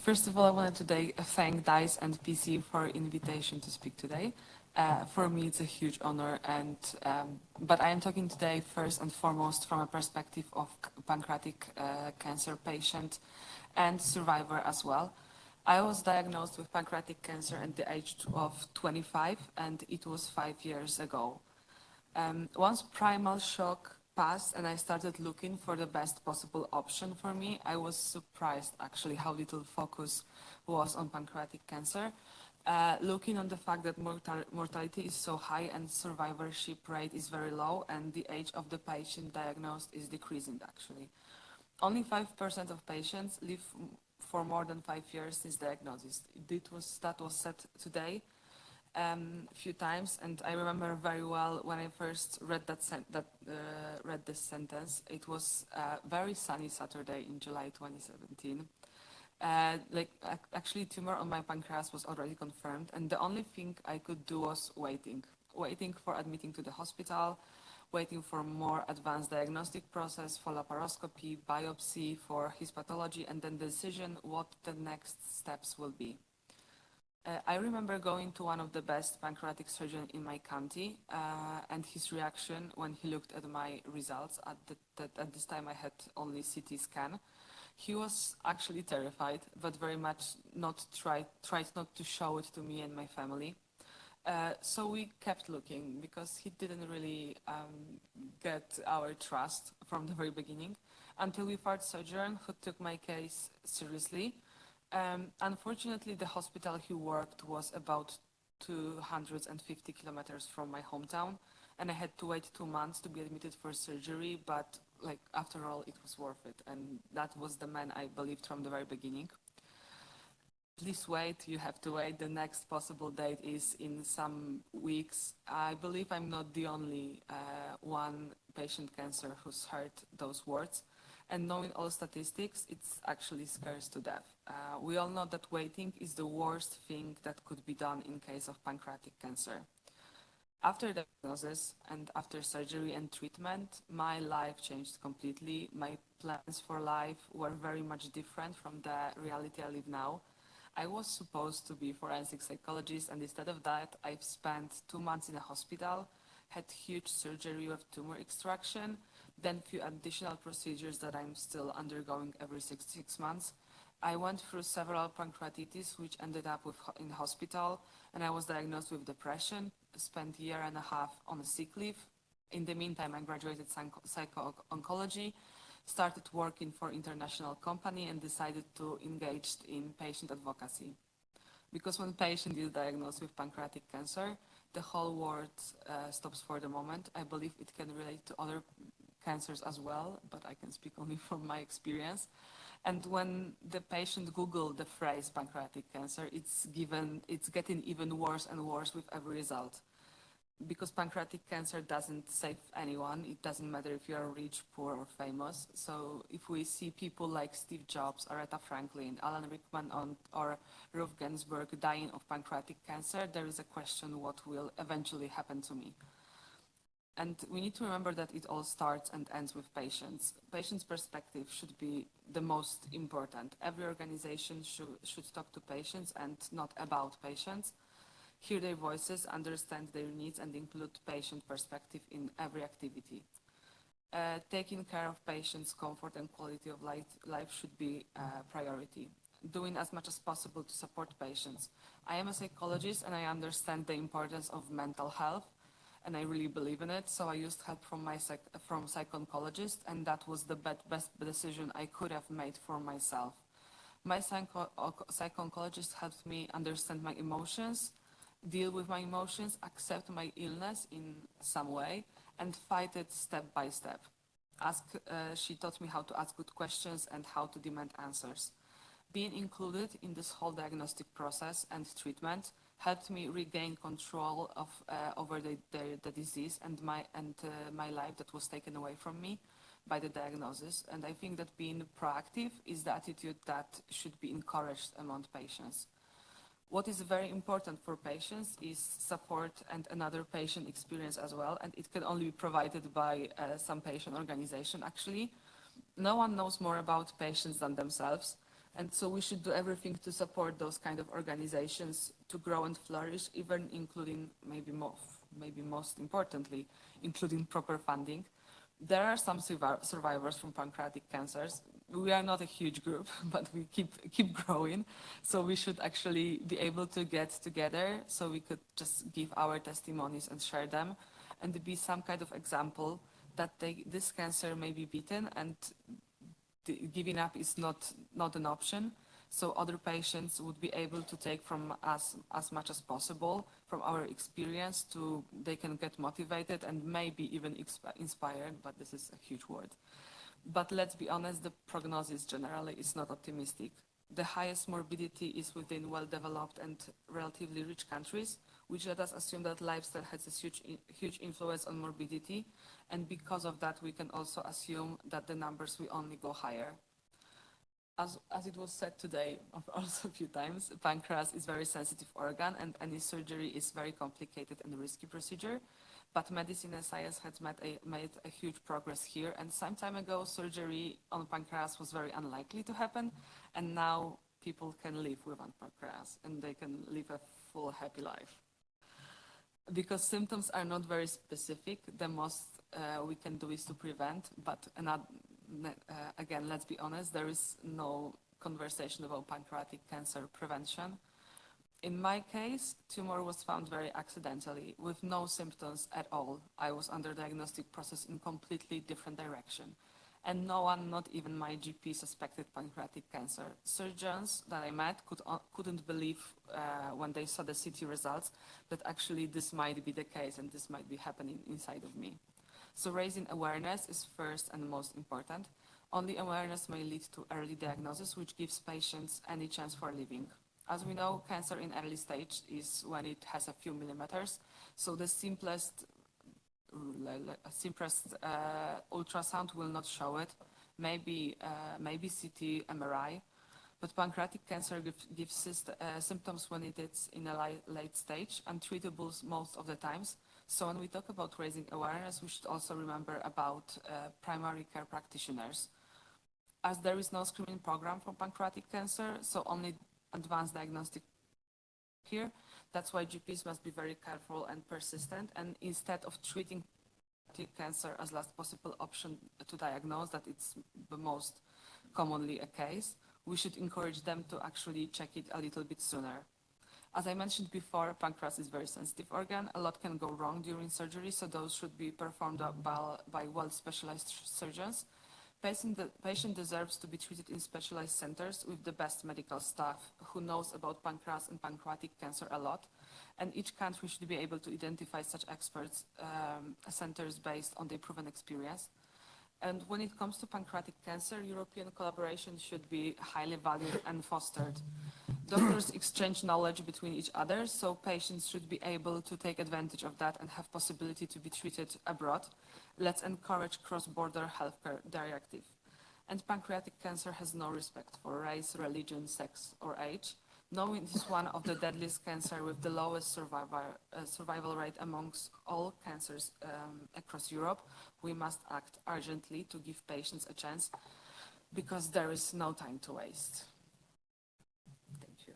First of all, I wanted to thank DICE and PC for invitation to speak today. For me, it's a huge honor, but I am talking today first and foremost from a perspective of pancreatic cancer patient and survivor as well. I was diagnosed with pancreatic cancer at the age of 25, and it was 5 years ago. Once primal shock passed and I started looking for the best possible option for me, I was surprised actually how little focus was on pancreatic cancer. Looking on the fact that mortality is so high and survivorship rate is very low and the age of the patient diagnosed is decreasing actually. Only 5% of patients live for more than 5 years since diagnosis. That was said today a few times, and I remember very well when I first read read this sentence. It was a very sunny Saturday in July 2017. Actually, tumor on my pancreas was already confirmed, and the only thing I could do was waiting for admitting to the hospital, waiting for more advanced diagnostic process, for laparoscopy, biopsy, for histopathology, and then the decision what the next steps will be. I remember going to one of the best pancreatic surgeons in my county, and his reaction when he looked at my results. At this time, I had only CT scan. He was actually terrified, but very much tried not to show it to me and my family. So we kept looking because he didn't really get our trust from the very beginning until we found a surgeon who took my case seriously. Unfortunately, the hospital he worked was about 250 kilometers from my hometown, and I had to wait 2 months to be admitted for surgery, but after all, it was worth it, and that was the man I believed from the very beginning. Please wait, you have to wait. The next possible date is in some weeks. I believe I'm not the only one patient cancer who's heard those words. And knowing all statistics, it's actually scares to death. We all know that waiting is the worst thing that could be done in case of pancreatic cancer. After diagnosis and after surgery and treatment, my life changed completely. My plans for life were very much different from the reality I live now. I was supposed to be a forensic psychologist, and instead of that, I've spent 2 months in a hospital, had huge surgery with tumor extraction, then few additional procedures that I'm still undergoing every six months. I went through several pancreatitis, which ended up in hospital, and I was diagnosed with depression, spent a year and a half on a sick leave. In the meantime, I graduated psycho-oncology, started working for international company, and decided to engage in patient advocacy. Because when patient is diagnosed with pancreatic cancer, the whole world stops for the moment. I believe it can relate to other cancers as well, but I can speak only from my experience. And when the patient Google the phrase pancreatic cancer, it's getting even worse and worse with every result. Because pancreatic cancer doesn't save anyone. It doesn't matter if you're rich, poor, or famous. So if we see people like Steve Jobs, Aretha Franklin, Alan Rickman, or Ruth Ginsburg dying of pancreatic cancer, there is a question what will eventually happen to me. And we need to remember that it all starts and ends with patients. Patients' perspective should be the most important. Every organization should talk to patients and not about patients. Hear their voices, understand their needs, and include patient perspective in every activity. Taking care of patients' comfort and quality of life should be a priority. Doing as much as possible to support patients. I am a psychologist and I understand the importance of mental health, and I really believe in it. So I used help from psycho-oncologist, and that was the best decision I could have made for myself. My psycho-oncologist helped me understand my emotions, deal with my emotions, accept my illness in some way, and fight it step by step. She taught me how to ask good questions and how to demand answers. Being included in this whole diagnostic process and treatment helped me regain control over the disease and my life that was taken away from me by the diagnosis. And I think that being proactive is the attitude that should be encouraged among patients. What is very important for patients is support and another patient experience as well, and it can only be provided by some patient organization actually. No one knows more about patients than themselves, And so we should do everything to support those kind of organizations to grow and flourish, even including maybe most importantly, including proper funding. There are some survivors from pancreatic cancers. We are not a huge group, but we keep growing. So we should actually be able to get together so we could just give our testimonies and share them and be some kind of example that this cancer may be beaten and giving up is not an option. So other patients would be able to take from us as much as possible from our experience to they can get motivated and maybe even inspired, but this is a huge word. But let's be honest, the prognosis generally is not optimistic. The highest morbidity is within well-developed and relatively rich countries, which let us assume that lifestyle has a huge influence on morbidity, and because of that we can also assume that the numbers will only go higher. As it was said today also a few times, pancreas is a very sensitive organ and any surgery is very complicated and risky procedure. But medicine and science has made a huge progress here. And some time ago, surgery on pancreas was very unlikely to happen. And now people can live with pancreas and they can live a full, happy life. Because symptoms are not very specific, the most we can do is to prevent, but again, let's be honest, there is no conversation about pancreatic cancer prevention. In my case, tumor was found very accidentally, with no symptoms at all. I was under diagnostic process in completely different direction. And no one, not even my GP, suspected pancreatic cancer. Surgeons that I met couldn't believe when they saw the CT results that actually this might be the case and this might be happening inside of me. So raising awareness is first and most important. Only awareness may lead to early diagnosis, which gives patients any chance for living. As we know, cancer in early stage is when it has a few millimeters. So the simplest ultrasound will not show it. Maybe CT, MRI. But pancreatic cancer gives symptoms when it is in a late stage, untreatable most of the times. So when we talk about raising awareness, we should also remember about primary care practitioners. As there is no screening program for pancreatic cancer, so only advanced diagnostic here. That's why GPs must be very careful and persistent, and instead of treating cancer as last possible option to diagnose, that it's the most commonly a case, we should encourage them to actually check it a little bit sooner. As I mentioned before, pancreas is a very sensitive organ. A lot can go wrong during surgery, so those should be performed by well-specialized surgeons. Patient deserves to be treated in specialized centers with the best medical staff who knows about pancreas and pancreatic cancer a lot. And each country should be able to identify such experts centers based on their proven experience. And when it comes to pancreatic cancer, European collaboration should be highly valued and fostered. Doctors exchange knowledge between each other, so patients should be able to take advantage of that and have possibility to be treated abroad. Let's encourage cross-border healthcare directive. And pancreatic cancer has no respect for race, religion, sex, or age. Knowing it is one of the deadliest cancer with the lowest survival rate amongst all cancers across Europe, we must act urgently to give patients a chance because there is no time to waste. Thank you.